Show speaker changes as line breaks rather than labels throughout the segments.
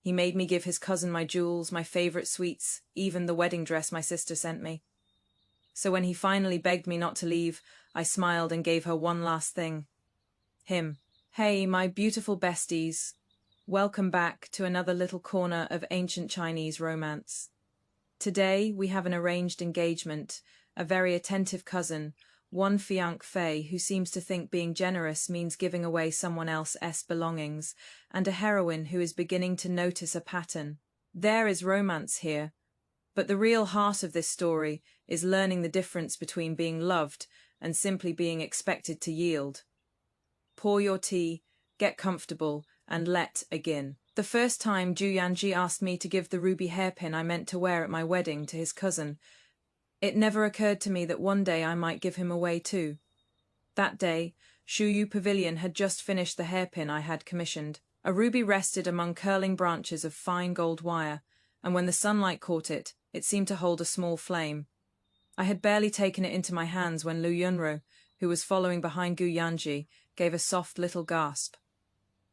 He made me give his cousin my jewels, my favorite sweets, even the wedding dress my sister sent me. So when he finally begged me not to leave, I smiled and gave her one last thing. Him. Hey, my beautiful besties. Welcome back to another little corner of ancient Chinese romance. Today we have an arranged engagement, a very attentive cousin, one fiancé who seems to think being generous means giving away someone else's belongings, and a heroine who is beginning to notice a pattern. There is romance here, but the real heart of this story is learning the difference between being loved and simply being expected to yield. Pour your tea, get comfortable, and let begin. The first time Zhu Yanji asked me to give the ruby hairpin I meant to wear at my wedding to his cousin, it never occurred to me that one day I might give him away too. That day, Shuyu Pavilion had just finished the hairpin I had commissioned. A ruby rested among curling branches of fine gold wire, and when the sunlight caught it, it seemed to hold a small flame. I had barely taken it into my hands when Lu Yunru, who was following behind Gu Yanji, gave a soft little gasp.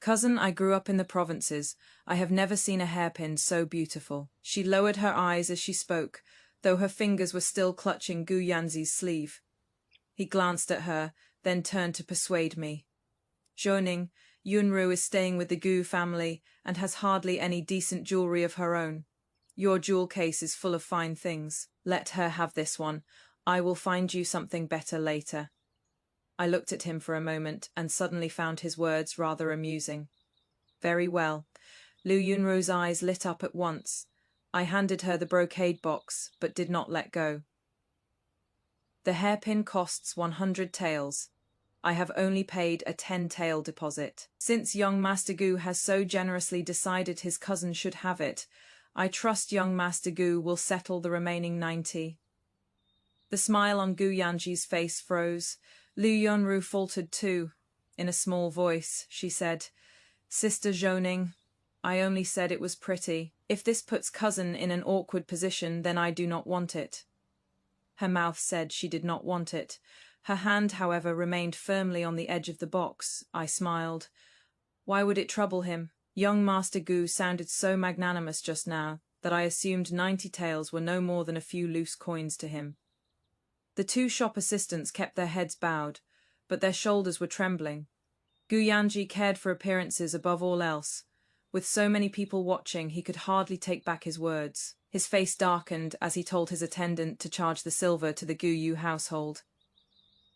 Cousin, I grew up in the provinces. I have never seen a hairpin so beautiful. She lowered her eyes as she spoke, though her fingers were still clutching Gu Yanzi's sleeve. He glanced at her, then turned to persuade me. Zhoning, Yunru is staying with the Gu family and has hardly any decent jewelry of her own. Your jewel case is full of fine things. Let her have this one. I will find you something better later. I looked at him for a moment and suddenly found his words rather amusing. Very well. Lu Yunru's eyes lit up at once. I handed her the brocade box, but did not let go. The hairpin costs 100 taels. I have only paid a 10-tael deposit. Since young Master Gu has so generously decided his cousin should have it, I trust young Master Gu will settle the remaining 90. The smile on Gu Yanji's face froze. Lu Yunru faltered too. In a small voice, she said, Sister Zhoning, I only said it was pretty. If this puts cousin in an awkward position, then I do not want it. Her mouth said she did not want it. Her hand, however, remained firmly on the edge of the box. I smiled. Why would it trouble him? Young Master Gu sounded so magnanimous just now that I assumed 90 taels were no more than a few loose coins to him. The two shop assistants kept their heads bowed, but their shoulders were trembling. Gu Yanji cared for appearances above all else. With so many people watching, he could hardly take back his words. His face darkened as he told his attendant to charge the silver to the Gu Yu household.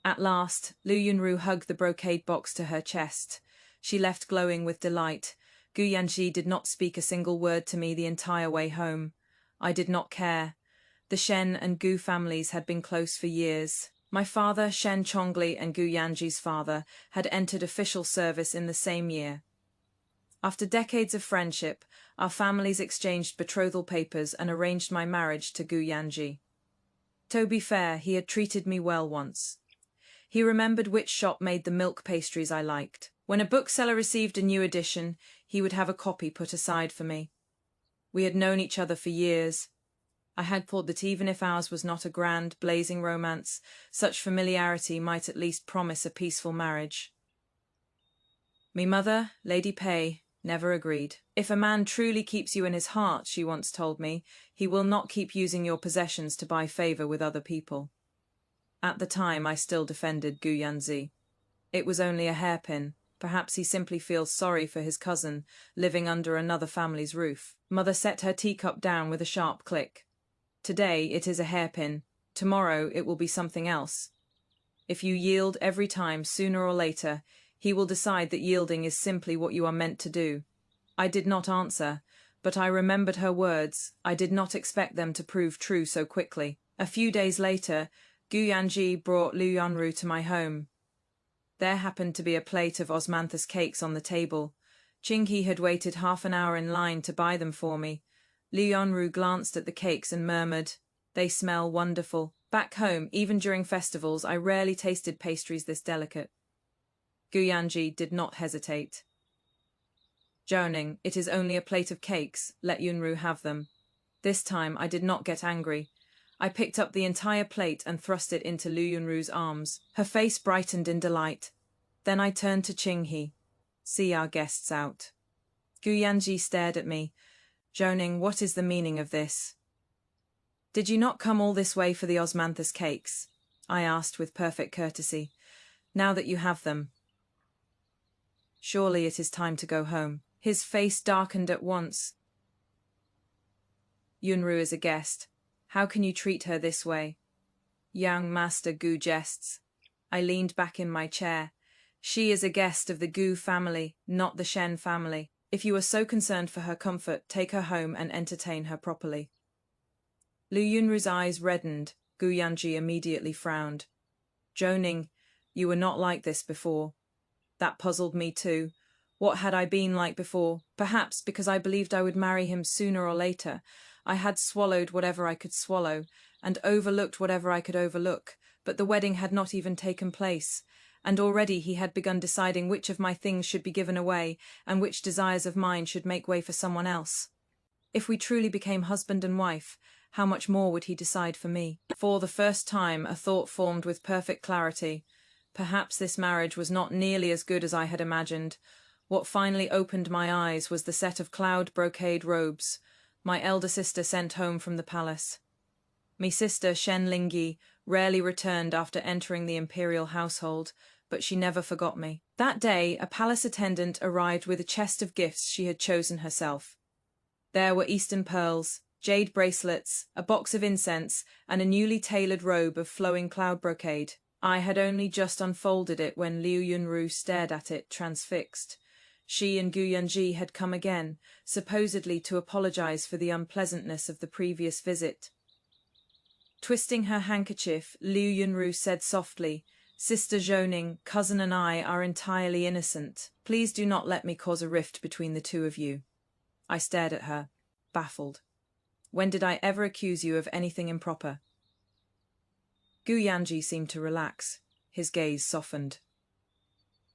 At last, Lu Yunru hugged the brocade box to her chest. She left glowing with delight. Gu Yanji did not speak a single word to me the entire way home. I did not care. The Shen and Gu families had been close for years. My father, Shen Chongli, and Gu Yanji's father had entered official service in the same year. After decades of friendship, our families exchanged betrothal papers and arranged my marriage to Gu Yanji. To be fair, he had treated me well once. He remembered which shop made the milk pastries I liked. When a bookseller received a new edition, he would have a copy put aside for me. We had known each other for years. I had thought that even if ours was not a grand, blazing romance, such familiarity might at least promise a peaceful marriage. Me mother, Lady Pei, never agreed. If a man truly keeps you in his heart, she once told me, he will not keep using your possessions to buy favor with other people. At the time, I still defended Gu Yanzi. It was only a hairpin. Perhaps he simply feels sorry for his cousin, living under another family's roof. Mother set her teacup down with a sharp click. Today it is a hairpin. Tomorrow it will be something else. If you yield every time, sooner or later, he will decide that yielding is simply what you are meant to do. I did not answer, but I remembered her words. I did not expect them to prove true so quickly. A few days later, Gu Yanji brought Lu Yunru to my home. There happened to be a plate of osmanthus cakes on the table. Chinghe had waited half an hour in line to buy them for me. Lu Yunru glanced at the cakes and murmured, "They smell wonderful. Back home, even during festivals, I rarely tasted pastries this delicate." Gu Yanji did not hesitate. "Zhoning, it is only a plate of cakes. Let Yunru have them." This time I did not get angry. I picked up the entire plate and thrust it into Lu Yunru's arms. Her face brightened in delight. Then I turned to Chinghe. "See our guests out." Gu Yanji stared at me. Joning, what is the meaning of this? Did you not come all this way for the osmanthus cakes? I asked with perfect courtesy. Now that you have them. Surely it is time to go home. His face darkened at once. Yunru is a guest. How can you treat her this way? Young Master Gu jests. I leaned back in my chair. She is a guest of the Gu family, not the Shen family. If you are so concerned for her comfort, take her home and entertain her properly. Lu Yunru's eyes reddened. Gu Yanji immediately frowned. Joning, you were not like this before. That puzzled me too. What had I been like before? Perhaps because I believed I would marry him sooner or later. I had swallowed whatever I could swallow, and overlooked whatever I could overlook, but the wedding had not even taken place, and already he had begun deciding which of my things should be given away, and which desires of mine should make way for someone else. If we truly became husband and wife, how much more would he decide for me? For the first time, a thought formed with perfect clarity. Perhaps this marriage was not nearly as good as I had imagined. What finally opened my eyes was the set of cloud brocade robes my elder sister sent home from the palace. Me sister, Shen Lingyi, rarely returned after entering the imperial household, but she never forgot me. That day, a palace attendant arrived with a chest of gifts she had chosen herself. There were Eastern pearls, jade bracelets, a box of incense, and a newly tailored robe of flowing cloud brocade. I had only just unfolded it when Liu Yunru stared at it, transfixed. She and Gu Yanji had come again, supposedly to apologize for the unpleasantness of the previous visit. Twisting her handkerchief, Liu Yunru said softly, "Sister Zhoning, cousin and I are entirely innocent. Please do not let me cause a rift between the two of you." I stared at her, baffled. When did I ever accuse you of anything improper? Gu Yanji seemed to relax. His gaze softened.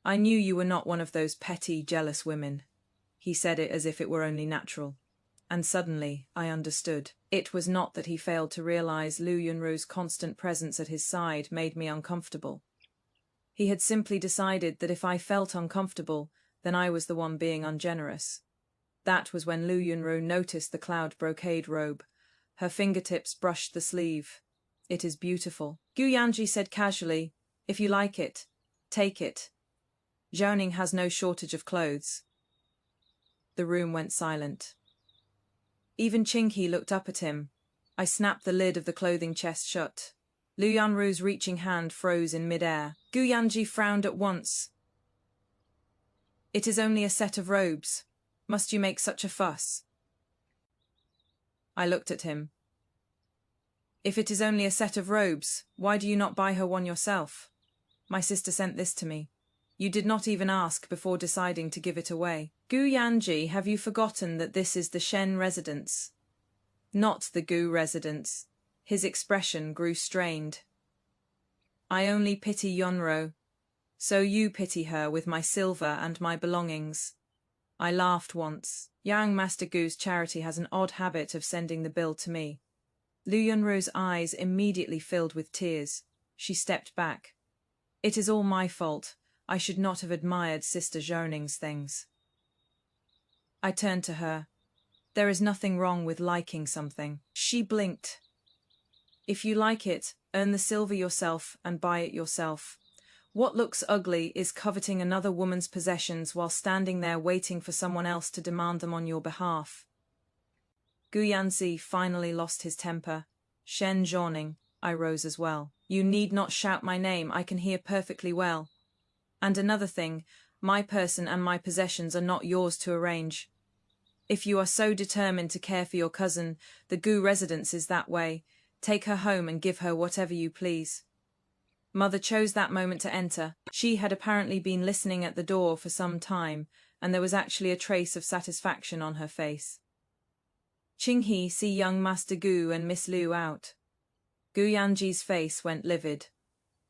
"I knew you were not one of those petty, jealous women." He said it as if it were only natural. And suddenly, I understood. It was not that he failed to realize Liu Yunru's constant presence at his side made me uncomfortable. He had simply decided that if I felt uncomfortable, then I was the one being ungenerous. That was when Liu Yunru noticed the cloud brocade robe. Her fingertips brushed the sleeve. "It is beautiful." Gu Yanji said casually, "If you like it, take it. Zhoning has no shortage of clothes." The room went silent. Even Qinghe looked up at him. I snapped the lid of the clothing chest shut. Liu Yunru's reaching hand froze in midair. Gu Yanji frowned at once. "It is only a set of robes. Must you make such a fuss?" I looked at him. "If it is only a set of robes, why do you not buy her one yourself? My sister sent this to me. You did not even ask before deciding to give it away. Gu Yanji, have you forgotten that this is the Shen residence? Not the Gu residence." His expression grew strained. "I only pity Yunro. So you pity her with my silver and my belongings." I laughed once. Young Master Gu's charity has an odd habit of sending the bill to me. Liu Yunru's eyes immediately filled with tears. She stepped back. "It is all my fault. I should not have admired Sister Zhoning's things." I turned to her. "There is nothing wrong with liking something." She blinked. "If you like it, earn the silver yourself and buy it yourself. What looks ugly is coveting another woman's possessions while standing there waiting for someone else to demand them on your behalf." Gu Yanzi finally lost his temper. "Shen Zhoning," I rose as well. "You need not shout my name, I can hear perfectly well. And another thing, my person and my possessions are not yours to arrange. If you are so determined to care for your cousin, the Gu residence is that way. Take her home and give her whatever you please." Mother chose that moment to enter. She had apparently been listening at the door for some time, and there was actually a trace of satisfaction on her face. "Qinghe, see young Master Gu and Miss Liu out." Gu Yanji's face went livid.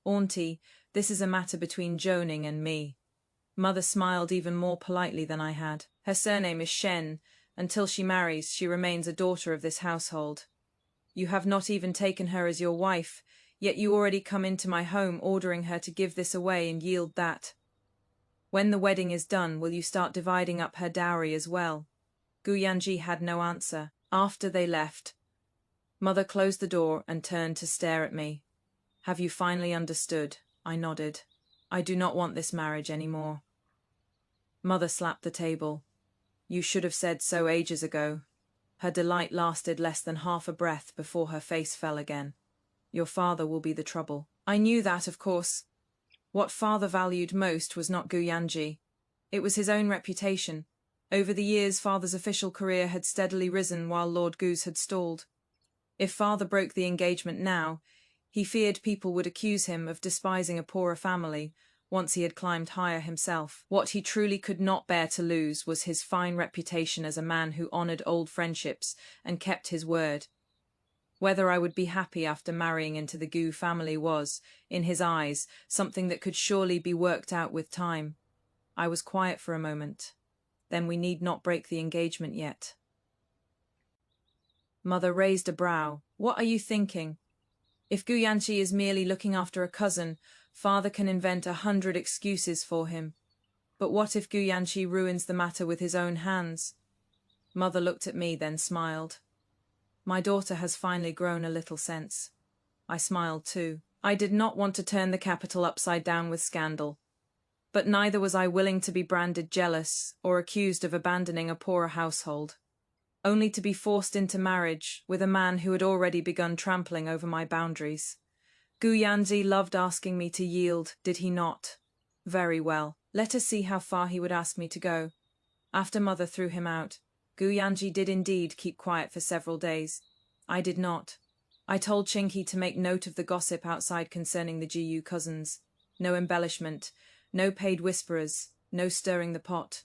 "Auntie, this is a matter between Zhoning and me." Mother smiled even more politely than I had. "Her surname is Shen. Until she marries, she remains a daughter of this household. You have not even taken her as your wife, yet you already come into my home ordering her to give this away and yield that." When the wedding is done, will you start dividing up her dowry as well? Gu Yanji had no answer. After they left, Mother closed the door and turned to stare at me. Have you finally understood? I nodded. I do not want this marriage anymore. Mother slapped the table. You should have said so ages ago. Her delight lasted less than half a breath before her face fell again. Your father will be the trouble. I knew that, of course. What father valued most was not Gu Yanji. It was his own reputation. Over the years, father's official career had steadily risen while Lord Gu's had stalled. If father broke the engagement now, he feared people would accuse him of despising a poorer family once he had climbed higher himself. What he truly could not bear to lose was his fine reputation as a man who honored old friendships and kept his word. Whether I would be happy after marrying into the Gu family was, in his eyes, something that could surely be worked out with time. I was quiet for a moment. Then we need not break the engagement yet. Mother raised a brow. What are you thinking? If Gu Yanji is merely looking after a cousin, father can invent 100 excuses for him. But what if Gu Yanji ruins the matter with his own hands? Mother looked at me, then smiled. My daughter has finally grown a little sense. I smiled too. I did not want to turn the capital upside down with scandal. But neither was I willing to be branded jealous or accused of abandoning a poorer household, only to be forced into marriage with a man who had already begun trampling over my boundaries. Gu Yanji loved asking me to yield, did he not? Very well. Let us see how far he would ask me to go. After Mother threw him out, Gu Yanji did indeed keep quiet for several days. I did not. I told Chinky to make note of the gossip outside concerning the GU cousins. No embellishment, no paid whisperers, no stirring the pot.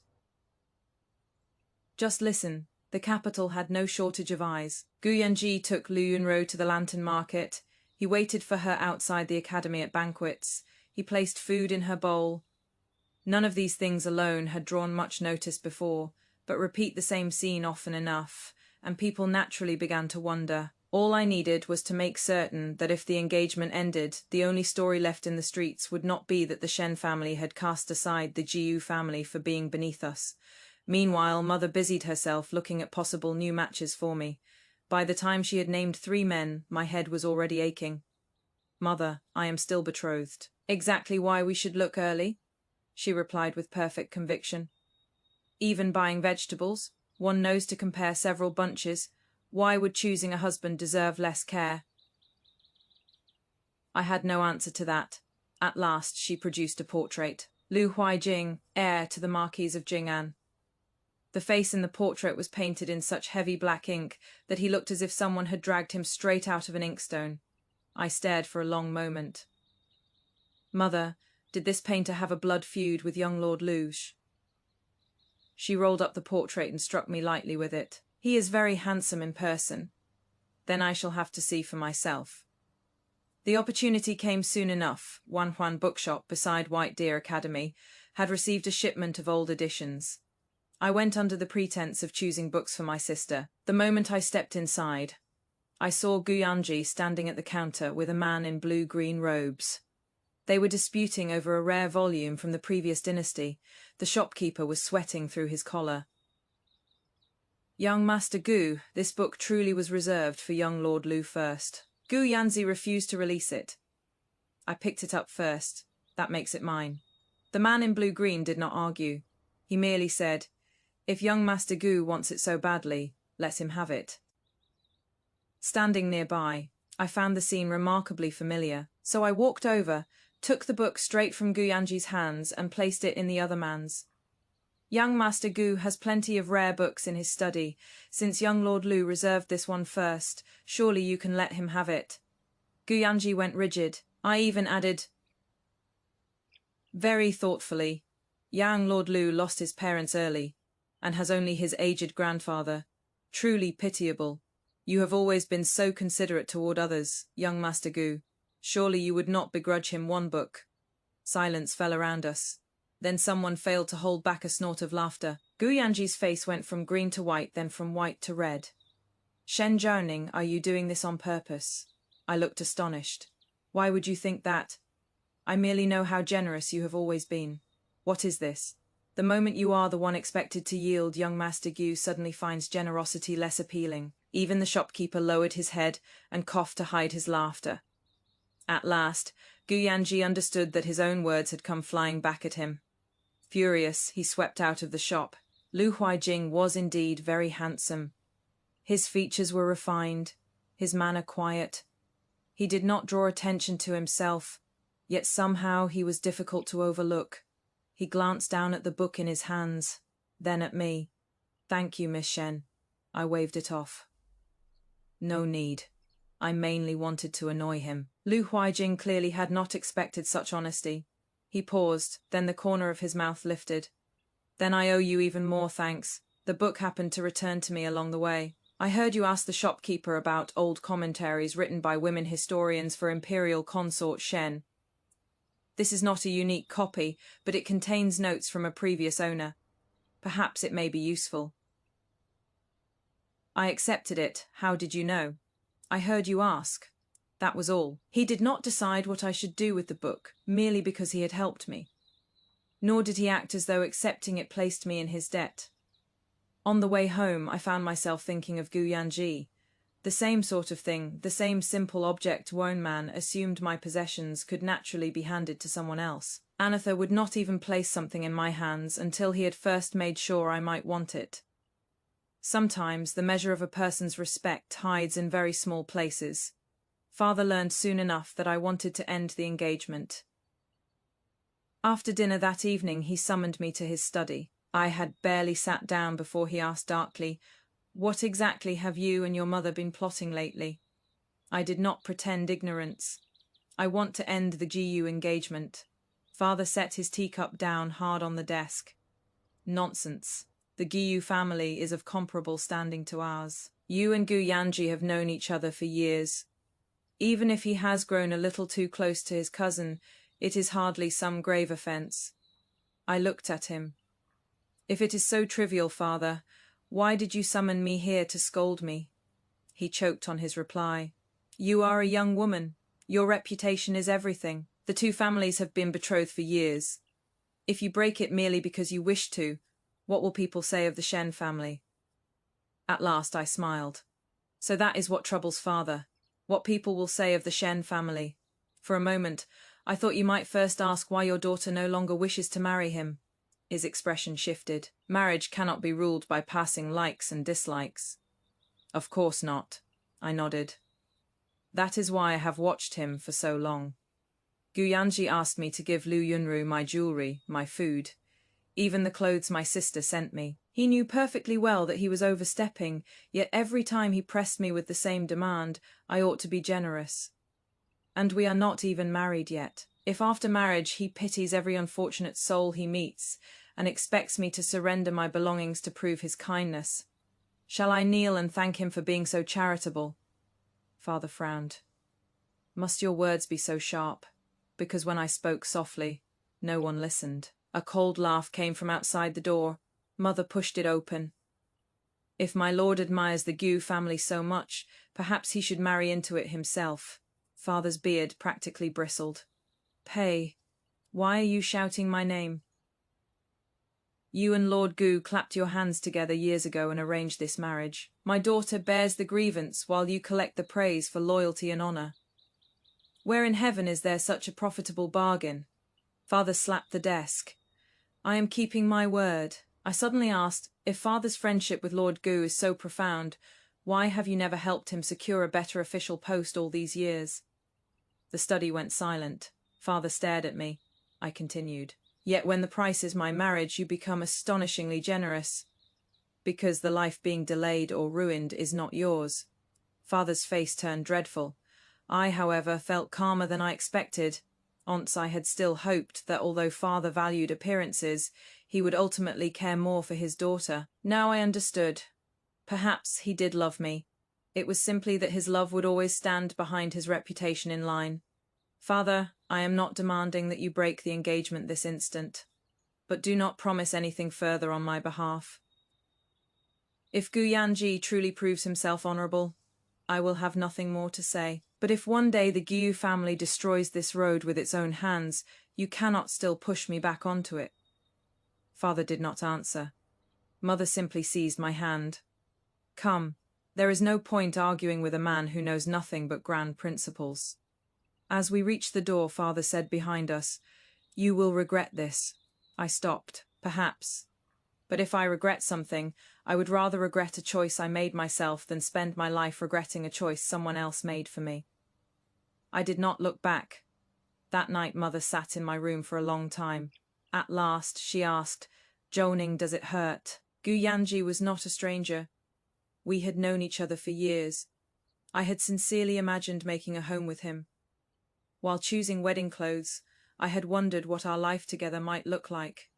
Just listen. The capital had no shortage of eyes. Gu Yanji took Lu Yunro to the lantern market. He waited for her outside the academy at banquets. He placed food in her bowl. None of these things alone had drawn much notice before, but repeat the same scene often enough, and people naturally began to wonder. All I needed was to make certain that if the engagement ended, the only story left in the streets would not be that the Shen family had cast aside the Jiu family for being beneath us. Meanwhile, Mother busied herself looking at possible new matches for me. By the time she had named 3 men, my head was already aching. Mother, I am still betrothed. Exactly why we should look early, she replied with perfect conviction. Even buying vegetables, one knows to compare several bunches. Why would choosing a husband deserve less care? I had no answer to that. At last she produced a portrait. Lu Huaijing, heir to the Marquis of Jing'an. The face in the portrait was painted in such heavy black ink that he looked as if someone had dragged him straight out of an inkstone. I stared for a long moment. Mother, did this painter have a blood feud with young Lord Luge? She rolled up the portrait and struck me lightly with it. He is very handsome in person. Then I shall have to see for myself. The opportunity came soon enough. Wanhuan Bookshop, beside White Deer Academy, had received a shipment of old editions. I went under the pretense of choosing books for my sister. The moment I stepped inside, I saw Gu Yanji standing at the counter with a man in blue-green robes. They were disputing over a rare volume from the previous dynasty. The shopkeeper was sweating through his collar. Young Master Gu, this book truly was reserved for young Lord Lu first. Gu Yanji refused to release it. I picked it up first. That makes it mine. The man in blue-green did not argue. He merely said, if young Master Gu wants it so badly, let him have it. Standing nearby, I found the scene remarkably familiar, so I walked over, took the book straight from Gu Yanji's hands and placed it in the other man's. Young Master Gu has plenty of rare books in his study. Since young Lord Lu reserved this one first, surely you can let him have it. Gu Yanji went rigid. I even added, very thoughtfully, young Lord Lu lost his parents early, and has only his aged grandfather. Truly pitiable. You have always been so considerate toward others, young Master Gu. Surely you would not begrudge him one book. Silence fell around us. Then someone failed to hold back a snort of laughter. Gu Yanji's face went from green to white, then from white to red. Shen Zhaoning, are you doing this on purpose? I looked astonished. Why would you think that? I merely know how generous you have always been. What is this? The moment you are the one expected to yield, young Master Gu suddenly finds generosity less appealing. Even the shopkeeper lowered his head and coughed to hide his laughter. At last, Gu Yanji understood that his own words had come flying back at him. Furious, he swept out of the shop. Lu Huijing was indeed very handsome. His features were refined, his manner quiet. He did not draw attention to himself, yet somehow he was difficult to overlook. He glanced down at the book in his hands, then at me. "Thank you, Miss Shen." I waved it off. No need. I mainly wanted to annoy him. Lu Huijing clearly had not expected such honesty. He paused, then the corner of his mouth lifted. "Then I owe you even more thanks. The book happened to return to me along the way. I heard you ask the shopkeeper about old commentaries written by women historians for Imperial Consort Shen. This is not a unique copy, but it contains notes from a previous owner. Perhaps it may be useful." I accepted it. "How did you know?" "I heard you ask." That was all. He did not decide what I should do with the book, merely because he had helped me. Nor did he act as though accepting it placed me in his debt. On the way home, I found myself thinking of Gu Yanji. The same sort of thing, the same simple object Wone Man assumed my possessions could naturally be handed to someone else. Anatha would not even place something in my hands until he had first made sure I might want it. Sometimes the measure of a person's respect hides in very small places. Father learned soon enough that I wanted to end the engagement. After dinner that evening, he summoned me to his study. I had barely sat down before he asked darkly, "What exactly have you and your mother been plotting lately?" I did not pretend ignorance. "I want to end the GU engagement." Father set his teacup down hard on the desk. "Nonsense. The Giyu family is of comparable standing to ours. You and Gu Yanji have known each other for years. Even if he has grown a little too close to his cousin, it is hardly some grave offense." I looked at him. "If it is so trivial, Father, why did you summon me here to scold me?" He choked on his reply. "You are a young woman. Your reputation is everything. The two families have been betrothed for years. If you break it merely because you wish to, what will people say of the Shen family?" At last I smiled. "So that is what troubles Father. What people will say of the Shen family. For a moment, I thought you might first ask why your daughter no longer wishes to marry him." His expression shifted. "Marriage cannot be ruled by passing likes and dislikes." "Of course not," I nodded. "That is why I have watched him for so long. Gu Yanji asked me to give Lu Yunru my jewelry, my food, even the clothes my sister sent me. He knew perfectly well that he was overstepping, yet every time he pressed me with the same demand, I ought to be generous. And we are not even married yet. If after marriage he pities every unfortunate soul he meets and expects me to surrender my belongings to prove his kindness, shall I kneel and thank him for being so charitable?" Father frowned. "Must your words be so sharp? Because when I spoke softly, no one listened." A cold laugh came from outside the door. Mother pushed it open. "If my lord admires the Gu family so much, perhaps he should marry into it himself." Father's beard practically bristled. "Pei, why are you shouting my name?" "You and Lord Gu clapped your hands together years ago and arranged this marriage. My daughter bears the grievance while you collect the praise for loyalty and honor. Where in heaven is there such a profitable bargain?" Father slapped the desk. "I am keeping my word." I suddenly asked, "If Father's friendship with Lord Gu is so profound, why have you never helped him secure a better official post all these years?" The study went silent. Father stared at me. I continued. "Yet when the price is my marriage, you become astonishingly generous. Because the life being delayed or ruined is not yours." Father's face turned dreadful. I, however, felt calmer than I expected. Once I had still hoped that although Father valued appearances, he would ultimately care more for his daughter. Now I understood. Perhaps he did love me. It was simply that his love would always stand behind his reputation in line. "Father, I am not demanding that you break the engagement this instant, but do not promise anything further on my behalf. If Gu Yanji truly proves himself honorable, I will have nothing more to say. But if one day the Gyu family destroys this road with its own hands, you cannot still push me back onto it." Father did not answer. Mother simply seized my hand. Come, there is no point arguing with a man who knows nothing but grand principles. As we reached the door, Father said behind us, "You will regret this." I stopped. Perhaps. But if I regret something, I would rather regret a choice I made myself than spend my life regretting a choice someone else made for me. I did not look back. That night Mother sat in my room for a long time. At last she asked, "Joning, does it hurt?" Gu Yanji was not a stranger. We had known each other for years. I had sincerely imagined making a home with him. While choosing wedding clothes, I had wondered what our life together might look like.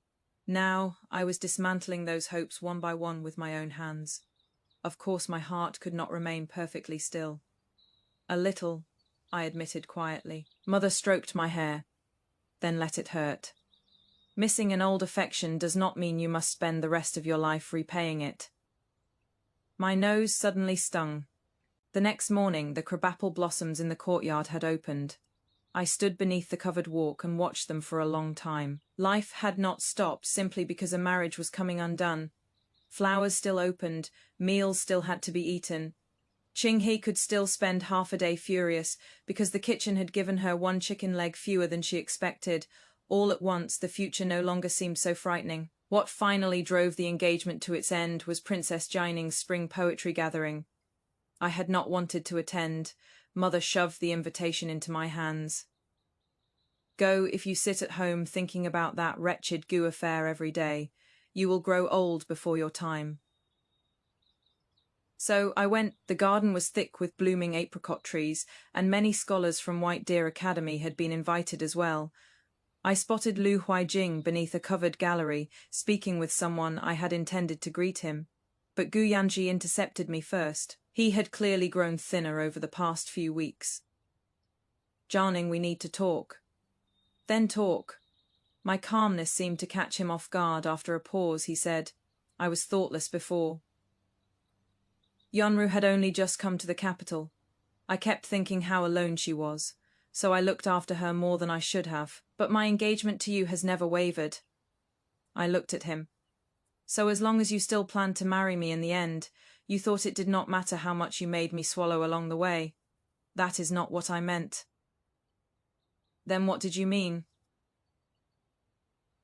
Now I was dismantling those hopes one by one with my own hands. Of course my heart could not remain perfectly still. "A little," I admitted quietly. Mother stroked my hair, then let it hurt. "Missing an old affection does not mean you must spend the rest of your life repaying it." My nose suddenly stung. The next morning the crabapple blossoms in the courtyard had opened. I stood beneath the covered walk and watched them for a long time. Life had not stopped simply because a marriage was coming undone. Flowers still opened, meals still had to be eaten. Ching-hee could still spend half a day furious because the kitchen had given her one chicken leg fewer than she expected. All at once, the future no longer seemed so frightening. What finally drove the engagement to its end was Princess Jining's spring poetry gathering. I had not wanted to attend. Mother shoved the invitation into my hands. "Go if you sit at home thinking about that wretched Gu affair every day. You will grow old before your time." So I went. The garden was thick with blooming apricot trees, and many scholars from White Deer Academy had been invited as well. I spotted Lu Huijing beneath a covered gallery, speaking with someone. I had intended to greet him, but Gu Yanji intercepted me first. He had clearly grown thinner over the past few weeks. "Jianing, we need to talk." "Then talk." My calmness seemed to catch him off guard. After a pause, he said, "I was thoughtless before. Yunru had only just come to the capital. I kept thinking how alone she was, so I looked after her more than I should have. But my engagement to you has never wavered." I looked at him. "So as long as you still planned to marry me in the end, you thought it did not matter how much you made me swallow along the way?" "That is not what I meant." "Then what did you mean?"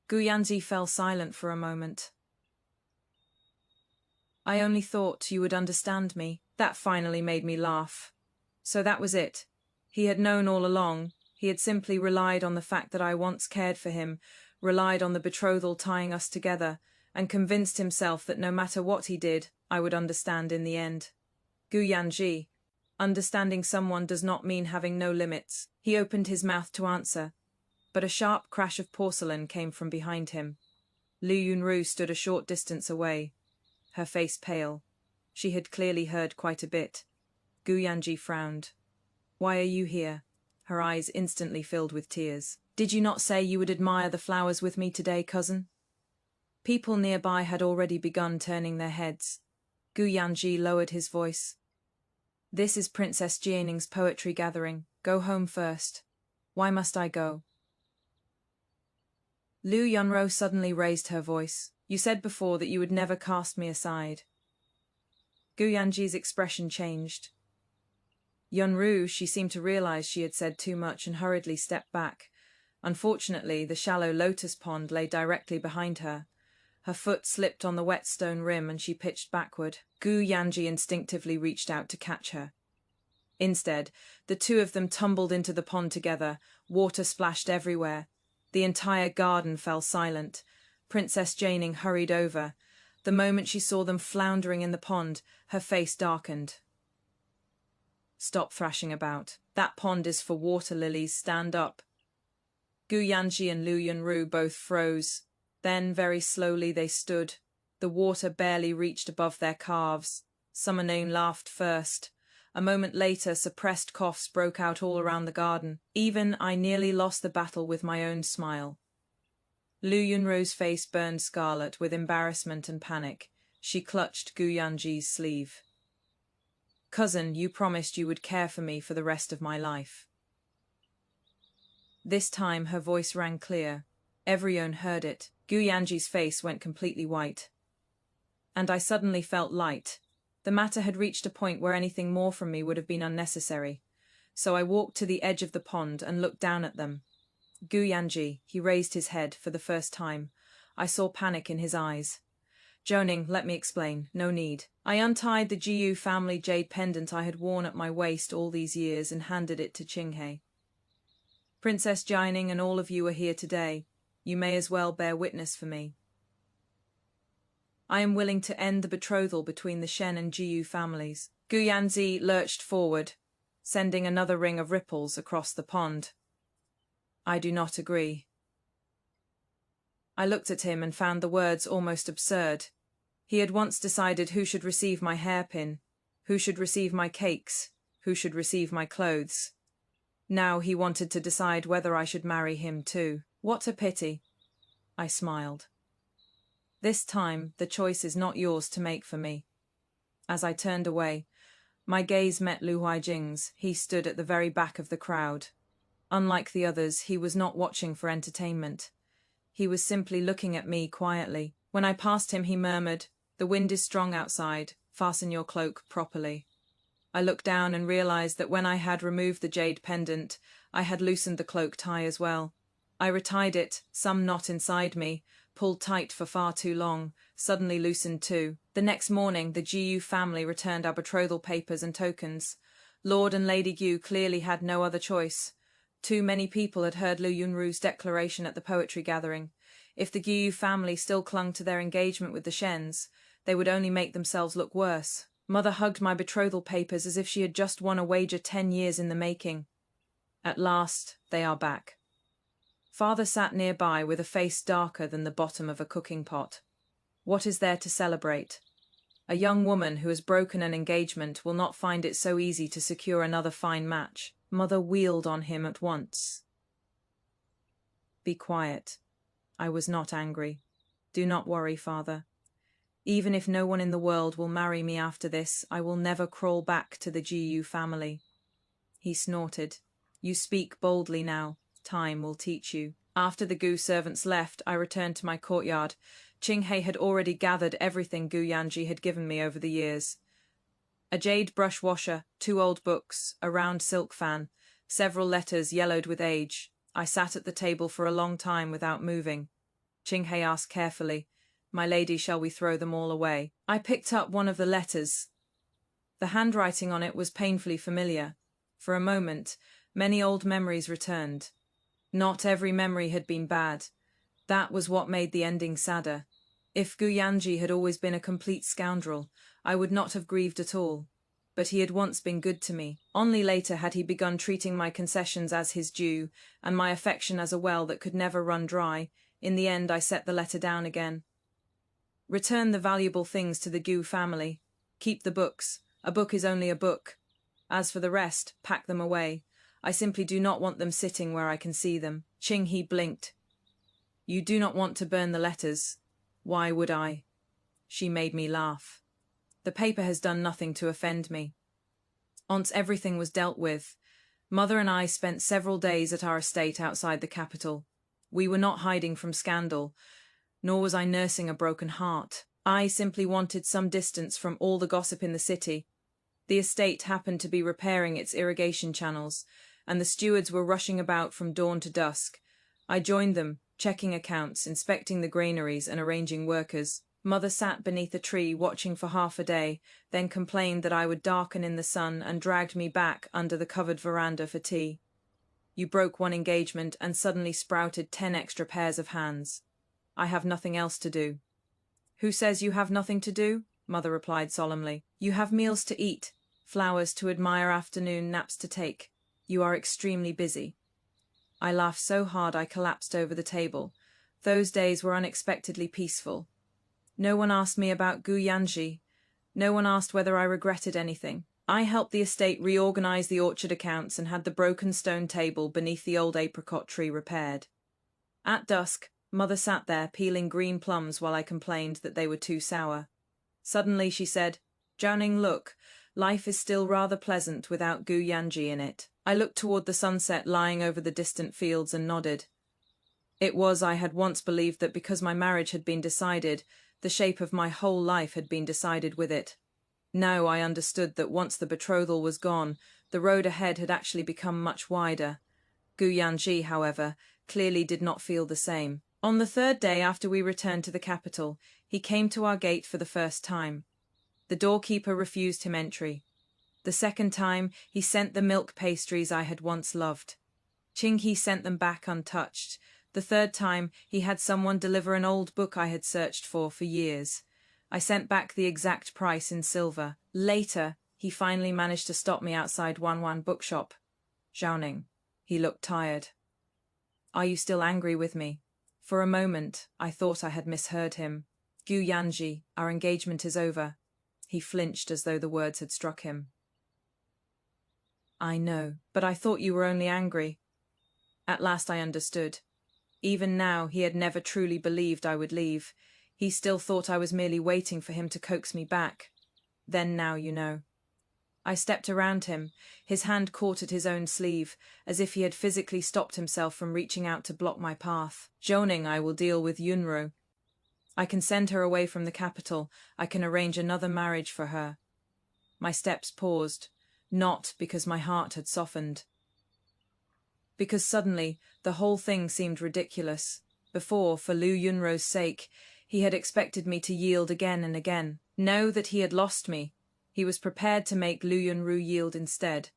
Gu Yanzi fell silent for a moment. "I only thought you would understand me." That finally made me laugh. So that was it. He had known all along. He had simply relied on the fact that I once cared for him, relied on the betrothal tying us together, and convinced himself that no matter what he did, I would understand in the end. Gu Yanji. Understanding someone does not mean having no limits. He opened his mouth to answer, but a sharp crash of porcelain came from behind him. Lu Yunru stood a short distance away, her face pale. She had clearly heard quite a bit. Gu Yanji frowned. "Why are you here?" Her eyes instantly filled with tears. "Did you not say you would admire the flowers with me today, cousin?" People nearby had already begun turning their heads. Gu Yanji lowered his voice. "This is Princess Jianing's poetry gathering. Go home first." "Why must I go?" Lu Yunro suddenly raised her voice. "You said before that you would never cast me aside." Gu Yanji's expression changed. Yunru, she seemed to realize she had said too much and hurriedly stepped back. Unfortunately, the shallow lotus pond lay directly behind her. Her foot slipped on the wet stone rim and she pitched backward. Gu Yanji instinctively reached out to catch her. Instead, the two of them tumbled into the pond together. Water splashed everywhere. The entire garden fell silent. Princess Jianing hurried over. The moment she saw them floundering in the pond, her face darkened. "Stop thrashing about. That pond is for water lilies. Stand up." Gu Yanji and Lu Yunru both froze. Then, very slowly, they stood. The water barely reached above their calves. Summoning laughed first. A moment later, suppressed coughs broke out all around the garden. Even I nearly lost the battle with my own smile. Lu Yunru's face burned scarlet with embarrassment and panic. She clutched Gu Yanji's sleeve. "Cousin, you promised you would care for me for the rest of my life." This time her voice rang clear. Everyone heard it. Gu Yanji's face went completely white. And I suddenly felt light. The matter had reached a point where anything more from me would have been unnecessary. So I walked to the edge of the pond and looked down at them. Gu Yanji, he raised his head for the first time. I saw panic in his eyes. Joning, let me explain, no need. I untied the Jiyu family jade pendant I had worn at my waist all these years and handed it to Qinghe. Princess Jining and all of you are here today. You may as well bear witness for me. I am willing to end the betrothal between the Shen and Jiyu families. Gu Yanzi lurched forward, sending another ring of ripples across the pond. I do not agree. I looked at him and found the words almost absurd. He had once decided who should receive my hairpin, who should receive my cakes, who should receive my clothes. Now he wanted to decide whether I should marry him too. What a pity. I smiled. This time, the choice is not yours to make for me. As I turned away, my gaze met Lu Huijing's. He stood at the very back of the crowd. Unlike the others, he was not watching for entertainment. He was simply looking at me quietly. When I passed him, he murmured, "The wind is strong outside. Fasten your cloak properly." I looked down and realized that when I had removed the jade pendant, I had loosened the cloak tie as well. I retied it, some knot inside me, pulled tight for far too long, suddenly loosened too. The next morning, the Jiyu family returned our betrothal papers and tokens. Lord and Lady Gu clearly had no other choice. Too many people had heard Lu Yunru's declaration at the poetry gathering. If the Jiyu family still clung to their engagement with the Shens, they would only make themselves look worse. Mother hugged my betrothal papers as if she had just won a wager 10 years in the making. At last, they are back. Father sat nearby with a face darker than the bottom of a cooking pot. What is there to celebrate? A young woman who has broken an engagement will not find it so easy to secure another fine match. Mother wheeled on him at once. Be quiet. I was not angry. Do not worry, Father. Even if no one in the world will marry me after this, I will never crawl back to the Jiyu family. He snorted. You speak boldly now. Time will teach you. After the Gu servants left, I returned to my courtyard. Qinghe had already gathered everything Gu Yanji had given me over the years. A jade brush washer, 2 old books, a round silk fan, several letters yellowed with age. I sat at the table for a long time without moving. Qinghe asked carefully, "My lady, shall we throw them all away?" I picked up one of the letters. The handwriting on it was painfully familiar. For a moment, many old memories returned. Not every memory had been bad. That was what made the ending sadder. If Gu Yanji had always been a complete scoundrel, I would not have grieved at all. But he had once been good to me. Only later had he begun treating my concessions as his due, and my affection as a well that could never run dry. In the end, I set the letter down again. Return the valuable things to the Gu family. Keep the books. A book is only a book. As for the rest, pack them away. I simply do not want them sitting where I can see them. Qinghe blinked. You do not want to burn the letters. Why would I? She made me laugh. The paper has done nothing to offend me. Once everything was dealt with, Mother and I spent several days at our estate outside the capital. We were not hiding from scandal, nor was I nursing a broken heart. I simply wanted some distance from all the gossip in the city. The estate happened to be repairing its irrigation channels, and the stewards were rushing about from dawn to dusk. I joined them, checking accounts, inspecting the granaries, and arranging workers. Mother sat beneath a tree watching for half a day, then complained that I would darken in the sun and dragged me back under the covered veranda for tea. You broke one engagement and suddenly sprouted 10 extra pairs of hands. I have nothing else to do. Who says you have nothing to do? Mother replied solemnly. You have meals to eat, flowers to admire, afternoon naps to take. You are extremely busy. I laughed so hard I collapsed over the table. Those days were unexpectedly peaceful. No one asked me about Gu Yanji. No one asked whether I regretted anything. I helped the estate reorganize the orchard accounts and had the broken stone table beneath the old apricot tree repaired. At dusk, Mother sat there peeling green plums while I complained that they were too sour. Suddenly she said, "Jianing, look, life is still rather pleasant without Gu Yanji in it." I looked toward the sunset lying over the distant fields and nodded. I had once believed that because my marriage had been decided, the shape of my whole life had been decided with it. Now I understood that once the betrothal was gone, the road ahead had actually become much wider. Gu-Yanji, however, clearly did not feel the same. On the third day after we returned to the capital, he came to our gate for the first time. The doorkeeper refused him entry. The second time, he sent the milk pastries I had once loved. Ching-He sent them back untouched. The third time, he had someone deliver an old book I had searched for years. I sent back the exact price in silver. Later, he finally managed to stop me outside Wanwan bookshop. Zhaoning. He looked tired. Are you still angry with me? For a moment, I thought I had misheard him. Gu-Yanji, our engagement is over. He flinched as though the words had struck him. I know, but I thought you were only angry. At last I understood. Even now, he had never truly believed I would leave. He still thought I was merely waiting for him to coax me back. Then now you know. I stepped around him, his hand caught at his own sleeve, as if he had physically stopped himself from reaching out to block my path. Zhoning, I will deal with Yunro. I can send her away from the capital. I can arrange another marriage for her. My steps paused, not because my heart had softened. Because suddenly, the whole thing seemed ridiculous. Before, for Liu Yunro's sake, he had expected me to yield again and again. Now that he had lost me, he was prepared to make Liu Yunru yield instead.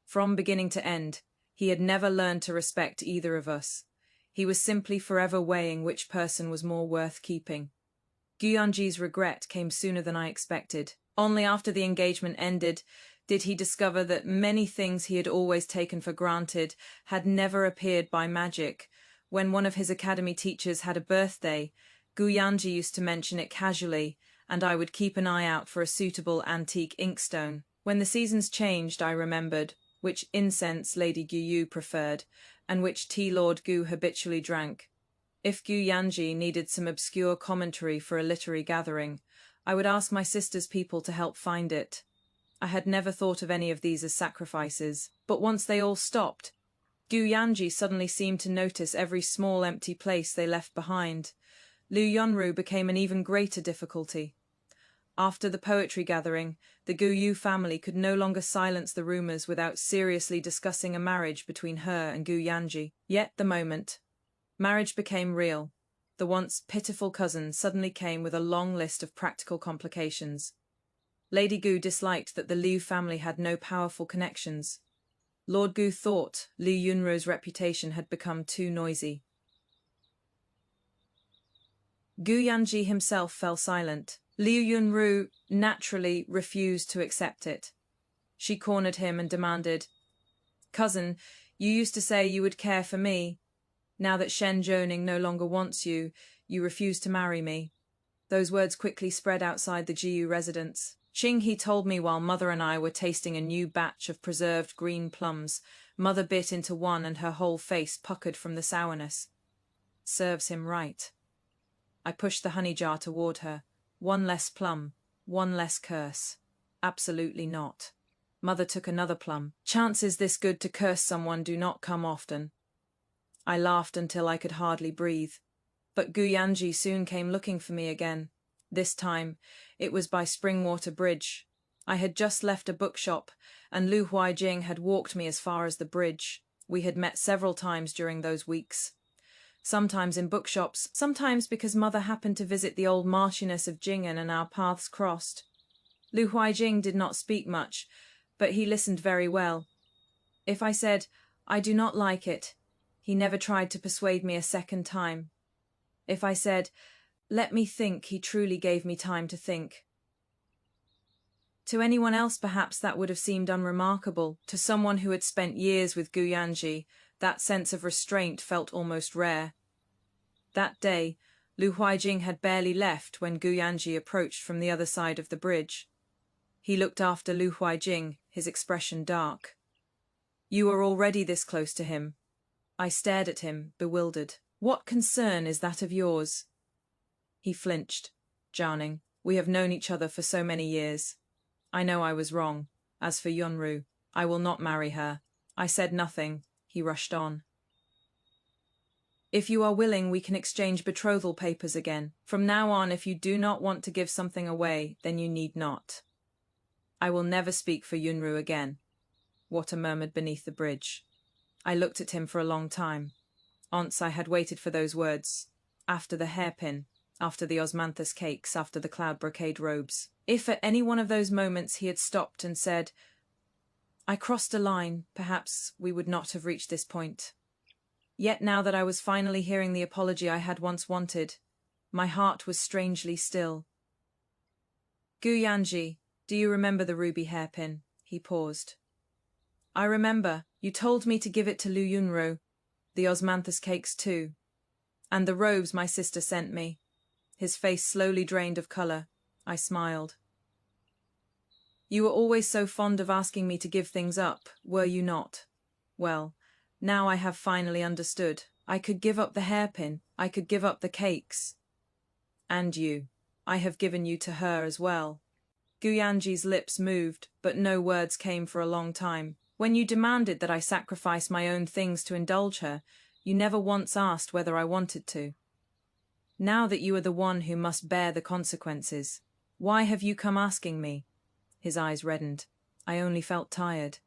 From beginning to end, he had never learned to respect either of us. He was simply forever weighing which person was more worth keeping. Guyanji's regret came sooner than I expected. Only after the engagement ended did he discover that many things he had always taken for granted had never appeared by magic. When one of his academy teachers had a birthday, Guyanji used to mention it casually, and I would keep an eye out for a suitable antique inkstone. When the seasons changed, I remembered which incense Lady Guyu preferred, and which tea Lord Gu habitually drank. If Guyanji needed some obscure commentary for a literary gathering, I would ask my sister's people to help find it. I had never thought of any of these as sacrifices, but once they all stopped, Guyanji suddenly seemed to notice every small empty place they left behind. Liu Yunru became an even greater difficulty. After the poetry gathering, the Guyu family could no longer silence the rumors without seriously discussing a marriage between her and Guyanji. Yet the moment marriage became real, the once pitiful cousin suddenly came with a long list of practical complications. Lady Gu disliked that the Liu family had no powerful connections. Lord Gu thought Liu Yunro's reputation had become too noisy. Guyanji himself fell silent. Liu Yunru naturally refused to accept it. She cornered him and demanded, "Cousin, you used to say you would care for me. Now that Shen Zhoning no longer wants you, you refuse to marry me." Those words quickly spread outside the Jiyu residence. Ching-He told me while Mother and I were tasting a new batch of preserved green plums. Mother bit into one and her whole face puckered from the sourness. Serves him right. I pushed the honey jar toward her. One less plum, one less curse. Absolutely not. Mother took another plum. Chances this good to curse someone do not come often. I laughed until I could hardly breathe. But Guyanji soon came looking for me again. This time, it was by Springwater Bridge. I had just left a bookshop, and Lu Huaijing had walked me as far as the bridge. We had met several times during those weeks. Sometimes in bookshops, sometimes because Mother happened to visit the old Marchioness of Jingen and our paths crossed. Lu Huaijing did not speak much, but he listened very well. If I said, "I do not like it," he never tried to persuade me a second time. If I said, "Let me think," he truly gave me time to think. To anyone else perhaps that would have seemed unremarkable. To someone who had spent years with Guyanji, that sense of restraint felt almost rare. That day, Lu Huaijing had barely left when Guyanji approached from the other side of the bridge. He looked after Lu Huaijing, his expression dark. "You are already this close to him." I stared at him, bewildered. "What concern is that of yours?" He flinched. "Zhaoning, we have known each other for so many years. I know I was wrong. As for Yunru, I will not marry her." I said nothing. He rushed on. If you are willing, we can exchange betrothal papers again. From now on, if you do not want to give something away, then you need not. I will never speak for Yunru again, Water murmured beneath the bridge. I looked at him for a long time. I had waited for those words. After the hairpin, after the osmanthus cakes, after the cloud brocade robes. If at any one of those moments he had stopped and said, "I crossed a line," perhaps we would not have reached this point. Yet now that I was finally hearing the apology I had once wanted, my heart was strangely still. "Guyanji, do you remember the ruby hairpin?" He paused. "I remember. You told me to give it to Lu Yunro. The osmanthus cakes too. And the robes my sister sent me." His face slowly drained of colour. I smiled. "You were always so fond of asking me to give things up, were you not? Well, now I have finally understood. I could give up the hairpin. I could give up the cakes. And you. I have given you to her as well." Guyanji's lips moved, but no words came for a long time. "When you demanded that I sacrifice my own things to indulge her, you never once asked whether I wanted to. Now that you are the one who must bear the consequences, why have you come asking me?" His eyes reddened. I only felt tired.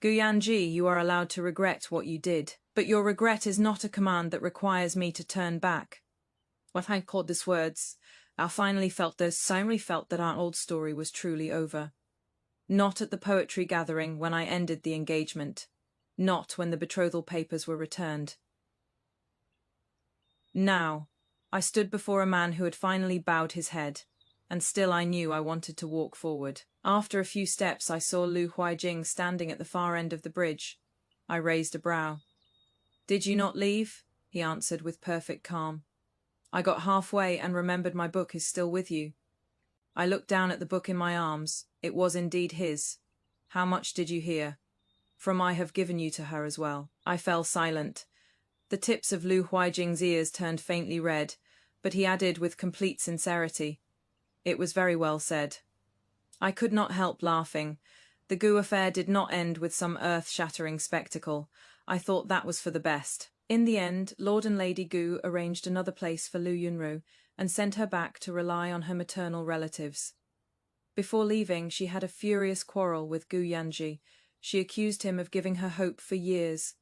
"Guyanji, you are allowed to regret what you did, but your regret is not a command that requires me to turn back." When I caught these words, I finally felt that our old story was truly over. Not at the poetry gathering when I ended the engagement. Not when the betrothal papers were returned. Now, I stood before a man who had finally bowed his head, and still I knew I wanted to walk forward. After a few steps, I saw Lu Huijing standing at the far end of the bridge. I raised a brow. "Did you not leave?" he answered with perfect calm. "I got halfway and remembered my book is still with you." I looked down at the book in my arms. It was indeed his. "How much did you hear?" "From I have given you to her as well." I fell silent. The tips of Lu Huijing's ears turned faintly red, but he added with complete sincerity, "It was very well said." I could not help laughing. The Gu affair did not end with some earth-shattering spectacle. I thought that was for the best. In the end, Lord and Lady Gu arranged another place for Lu Yunru and sent her back to rely on her maternal relatives. Before leaving, she had a furious quarrel with Gu Yanji. She accused him of giving her hope for years,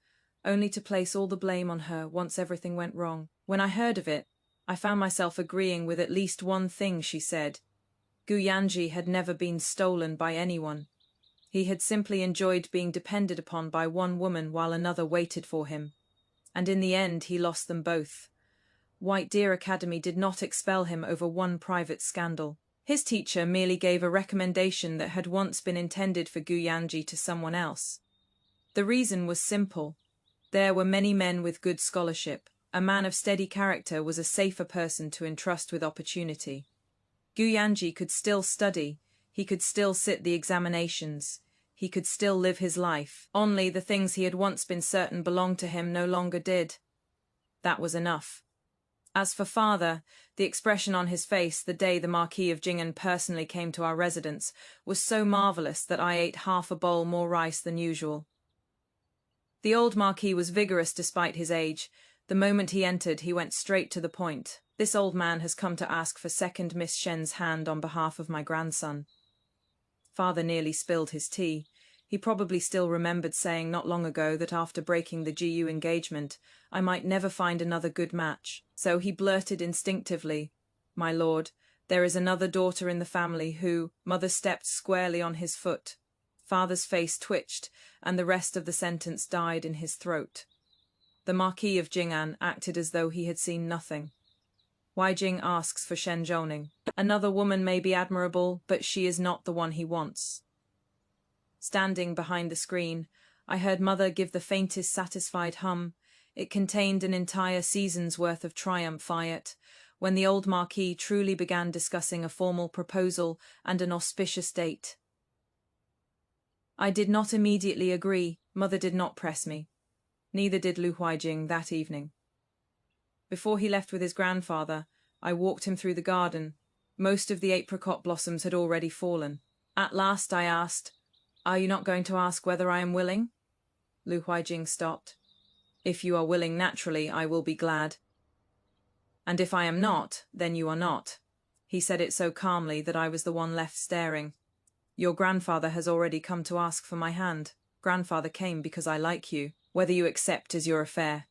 only to place all the blame on her once everything went wrong. When I heard of it, I found myself agreeing with at least one thing she said. Gu Yanji had never been stolen by anyone. He had simply enjoyed being depended upon by one woman while another waited for him. And in the end, he lost them both. White Deer Academy did not expel him over one private scandal. His teacher merely gave a recommendation that had once been intended for Gu Yanji to someone else. The reason was simple. There were many men with good scholarship. A man of steady character was a safer person to entrust with opportunity. Gu Yanji could still study. He could still sit the examinations. He could still live his life. Only the things he had once been certain belonged to him no longer did. That was enough. As for father, the expression on his face the day the Marquis of Jing'an personally came to our residence was so marvellous that I ate half a bowl more rice than usual. The old Marquis was vigorous despite his age. The moment he entered, he went straight to the point. "This old man has come to ask for second Miss Shen's hand on behalf of my grandson." Father nearly spilled his tea. He probably still remembered saying not long ago that after breaking the GU engagement, I might never find another good match. So he blurted instinctively, "My lord, there is another daughter in the family who..." Mother stepped squarely on his foot. Father's face twitched, and the rest of the sentence died in his throat. The Marquis of Jing'an acted as though he had seen nothing. Huijing asks for Shen Zhouning. Another woman may be admirable, but she is not the one he wants. Standing behind the screen, I heard Mother give the faintest satisfied hum. It contained an entire season's worth of triumph fiat, when the old Marquis truly began discussing a formal proposal and an auspicious date. I did not immediately agree. Mother did not press me. Neither did Lu Huijing that evening. Before he left with his grandfather, I walked him through the garden. Most of the apricot blossoms had already fallen. At last I asked, "Are you not going to ask whether I am willing?" Lu Huijing stopped. If you are willing naturally, I will be glad. And if I am not, then you are not. He said it so calmly that I was the one left staring. Your grandfather has already come to ask for my hand. Grandfather came because I like you. Whether you accept is your affair.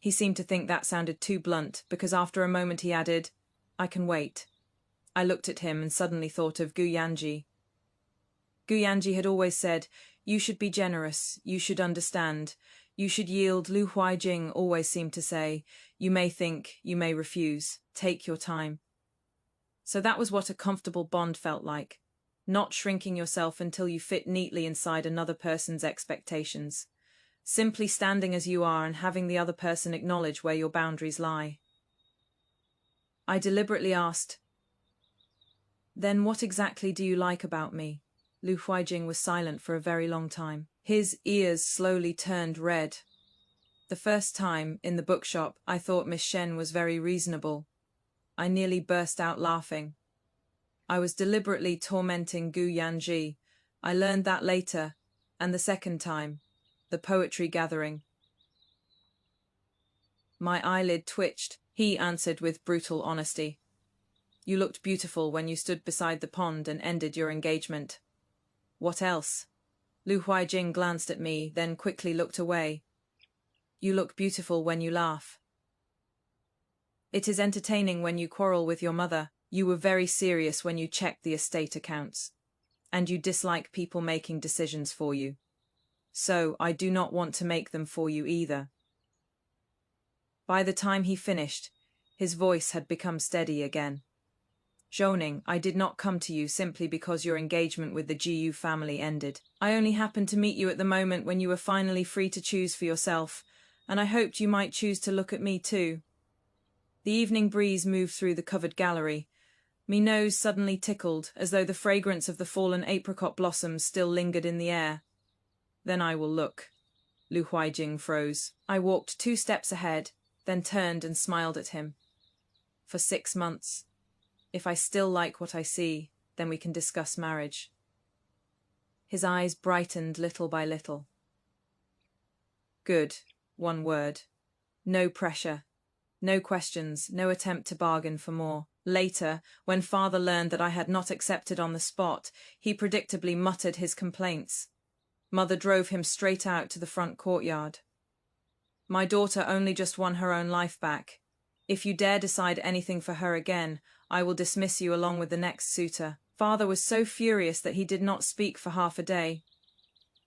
He seemed to think that sounded too blunt, because after a moment he added, I can wait. I looked at him and suddenly thought of Gu Yanji. Gu Yanji had always said, you should be generous, you should understand, you should yield. Lu Huaijing always seemed to say, you may think, you may refuse, take your time. So that was what a comfortable bond felt like, not shrinking yourself until you fit neatly inside another person's expectations, simply standing as you are and having the other person acknowledge where your boundaries lie. I deliberately asked, then what exactly do you like about me? Lu Huaijing was silent for a very long time. His ears slowly turned red. The first time, in the bookshop, I thought Miss Shen was very reasonable. I nearly burst out laughing. I was deliberately tormenting Gu Yanji. I learned that later, and the second time, the poetry gathering. My eyelid twitched. He answered with brutal honesty. You looked beautiful when you stood beside the pond and ended your engagement. What else? Lu Huaijing glanced at me, then quickly looked away. You look beautiful when you laugh. It is entertaining when you quarrel with your mother. You were very serious when you checked the estate accounts. And you dislike people making decisions for you. So I do not want to make them for you either. By the time he finished, his voice had become steady again. Zhouning, I did not come to you simply because your engagement with the Gu family ended. I only happened to meet you at the moment when you were finally free to choose for yourself, and I hoped you might choose to look at me too. The evening breeze moved through the covered gallery. Me nose suddenly tickled, as though the fragrance of the fallen apricot blossoms still lingered in the air. Then I will look. Lu Huaijing froze. I walked 2 steps ahead, then turned and smiled at him. For 6 months. If I still like what I see, then we can discuss marriage. His eyes brightened little by little. Good. 1 word. No pressure. No questions, no attempt to bargain for more. Later, when father learned that I had not accepted on the spot, he predictably muttered his complaints. Mother drove him straight out to the front courtyard. My daughter only just won her own life back. If you dare decide anything for her again, I will dismiss you along with the next suitor. Father was so furious that he did not speak for half a day.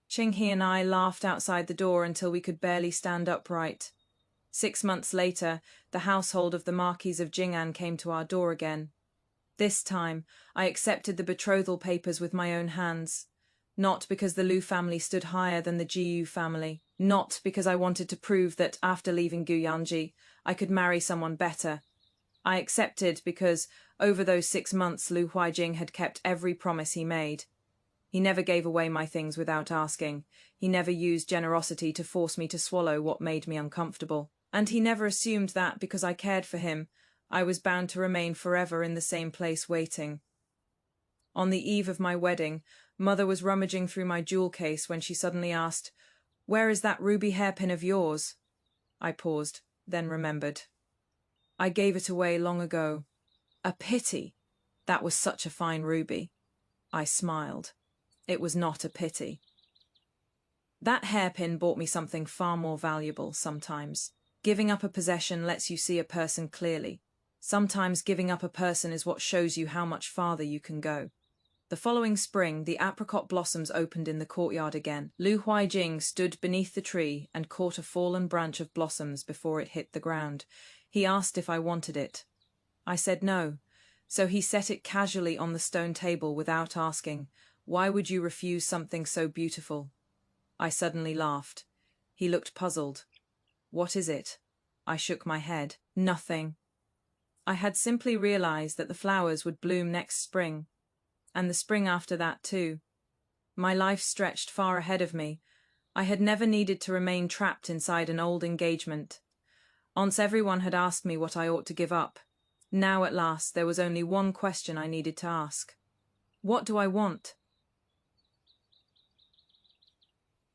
Qinghe and I laughed outside the door until we could barely stand upright. 6 months later, the household of the Marquis of Jing'an came to our door again. This time, I accepted the betrothal papers with my own hands. Not because the Lu family stood higher than the Gu family. Not because I wanted to prove that, after leaving Gu Yanji, I could marry someone better. I accepted because, over those 6 months, Lu Huaijing had kept every promise he made. He never gave away my things without asking. He never used generosity to force me to swallow what made me uncomfortable. And he never assumed that, because I cared for him, I was bound to remain forever in the same place waiting. On the eve of my wedding, Mother was rummaging through my jewel case when she suddenly asked, "Where is that ruby hairpin of yours?" I paused, then remembered. I gave it away long ago. A pity. That was such a fine ruby. I smiled. It was not a pity. That hairpin bought me something far more valuable sometimes. Giving up a possession lets you see a person clearly. Sometimes giving up a person is what shows you how much farther you can go. The following spring, the apricot blossoms opened in the courtyard again. Lu Huaijing stood beneath the tree and caught a fallen branch of blossoms before it hit the ground. He asked if I wanted it. I said no, so he set it casually on the stone table without asking, "Why would you refuse something so beautiful?" I suddenly laughed. He looked puzzled. "What is it?" I shook my head. Nothing. I had simply realized that the flowers would bloom next spring, and the spring after that too. My life stretched far ahead of me. I had never needed to remain trapped inside an old engagement. Once everyone had asked me what I ought to give up. Now at last there was only one question I needed to ask. What do I want?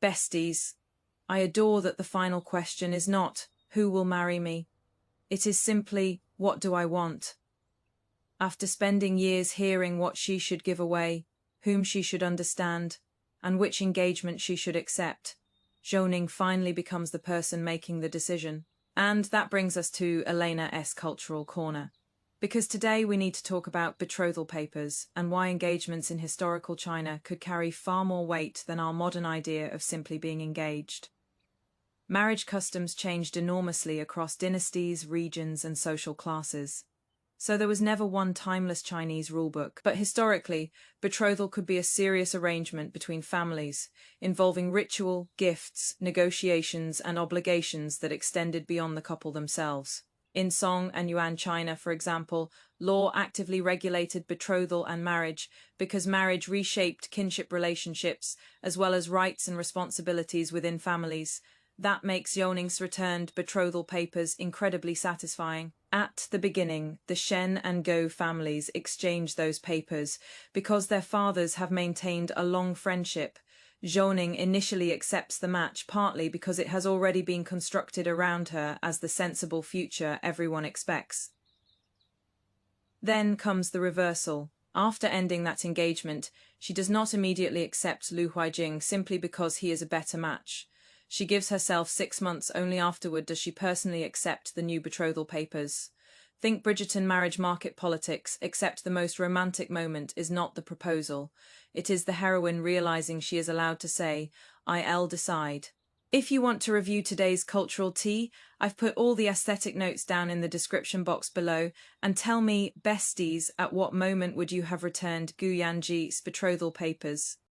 Besties. I adore that the final question is not, who will marry me? It is simply, what do I want? After spending years hearing what she should give away, whom she should understand, and which engagement she should accept, Zhou finally becomes the person making the decision. And that brings us to Elena's cultural corner. Because today we need to talk about betrothal papers and why engagements in historical China could carry far more weight than our modern idea of simply being engaged. Marriage customs changed enormously across dynasties, regions, and social classes. So there was never one timeless Chinese rulebook, but historically, betrothal could be a serious arrangement between families, involving ritual, gifts, negotiations, and obligations that extended beyond the couple themselves. In Song and Yuan China, for example, law actively regulated betrothal and marriage because marriage reshaped kinship relationships as well as rights and responsibilities within families. That makes Yoning's returned betrothal papers incredibly satisfying. At the beginning, the Shen and Go families exchange those papers because their fathers have maintained a long friendship. Zhou initially accepts the match partly because it has already been constructed around her as the sensible future everyone expects. Then comes the reversal. After ending that engagement, she does not immediately accept Lu Huijing simply because he is a better match. She gives herself 6 months. Only afterward does she personally accept the new betrothal papers. Think Bridgerton marriage market politics, except the most romantic moment is not the proposal. It is the heroine realizing she is allowed to say, I'll decide. If you want to review today's cultural tea, I've put all the aesthetic notes down in the description box below, and tell me, besties, at what moment would you have returned Gu Yanji's betrothal papers?